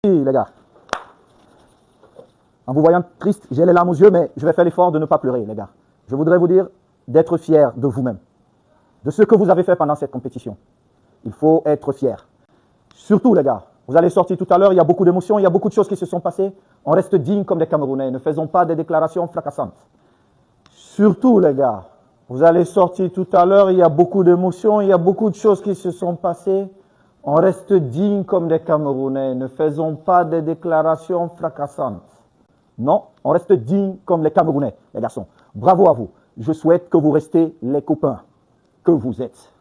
Oui, les gars. En vous voyant triste, j'ai les larmes aux yeux, mais je vais faire l'effort de ne pas pleurer, les gars. Je voudrais vous dire d'être fier de vous-même, de ce que vous avez fait pendant cette compétition. Il faut être fier. Surtout, les gars, vous allez sortir tout à l'heure, il y a beaucoup d'émotions, il y a beaucoup de choses qui se sont passées. On reste digne comme des Camerounais, ne faisons pas des déclarations fracassantes. Surtout, les gars, vous allez sortir tout à l'heure, il y a beaucoup d'émotions, il y a beaucoup de choses qui se sont passées. On reste digne comme des Camerounais, ne faisons pas des déclarations fracassantes. Non, on reste digne comme les Camerounais, les garçons. Bravo à vous. Je souhaite que vous restez les copains que vous êtes.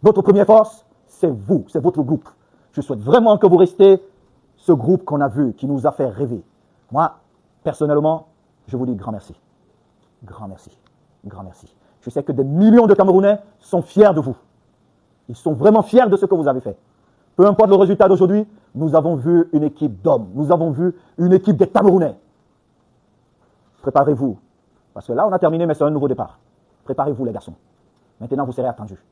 Votre première force, c'est vous, c'est votre groupe. Je souhaite vraiment que vous restez ce groupe qu'on a vu, qui nous a fait rêver. Moi, personnellement, je vous dis grand merci. Grand merci. Grand merci. Je sais que des millions de Camerounais sont fiers de vous. Ils sont vraiment fiers de ce que vous avez fait. Peu importe le résultat d'aujourd'hui, nous avons vu une équipe d'hommes. Nous avons vu une équipe des Camerounais. Préparez-vous. Parce que là, on a terminé, mais c'est un nouveau départ. Préparez-vous, les garçons. Maintenant, vous serez attendus.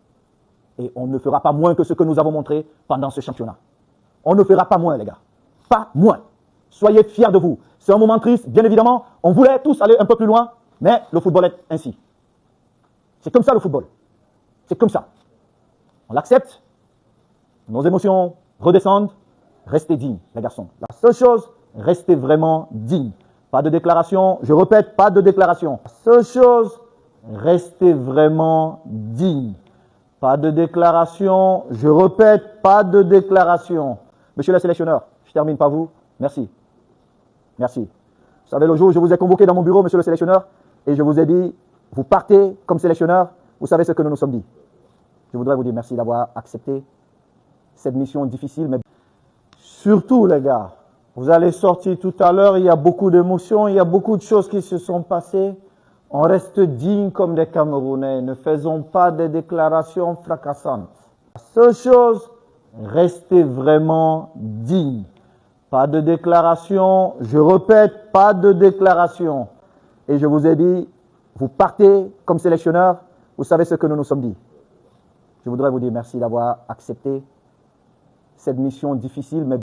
Et on ne fera pas moins que ce que nous avons montré pendant ce championnat. On ne fera pas moins, les gars. Pas moins. Soyez fiers de vous. C'est un moment triste, bien évidemment. On voulait tous aller un peu plus loin, mais le football est ainsi. C'est comme ça, le football. C'est comme ça. On l'accepte. Nos émotions redescendent. Restez dignes, les garçons. La seule chose, restez vraiment dignes. Pas de déclaration, je répète, pas de déclaration. La seule chose, restez vraiment dignes. Pas de déclaration, je répète, pas de déclaration. Monsieur le sélectionneur, je termine par vous. Merci. Merci. Vous savez, le jour où je vous ai convoqué dans mon bureau, monsieur le sélectionneur, et je vous ai dit, vous partez comme sélectionneur, vous savez ce que nous nous sommes dit. Je voudrais vous dire merci d'avoir accepté cette mission difficile, mais surtout, les gars, vous allez sortir tout à l'heure, il y a beaucoup d'émotions, il y a beaucoup de choses qui se sont passées. On reste digne comme des Camerounais, ne faisons pas des déclarations fracassantes. La seule chose, restez vraiment digne. Pas de déclaration, je répète, pas de déclaration. Et je vous ai dit, vous partez comme sélectionneur, vous savez ce que nous nous sommes dit. Je voudrais vous dire merci d'avoir accepté cette mission difficile, mais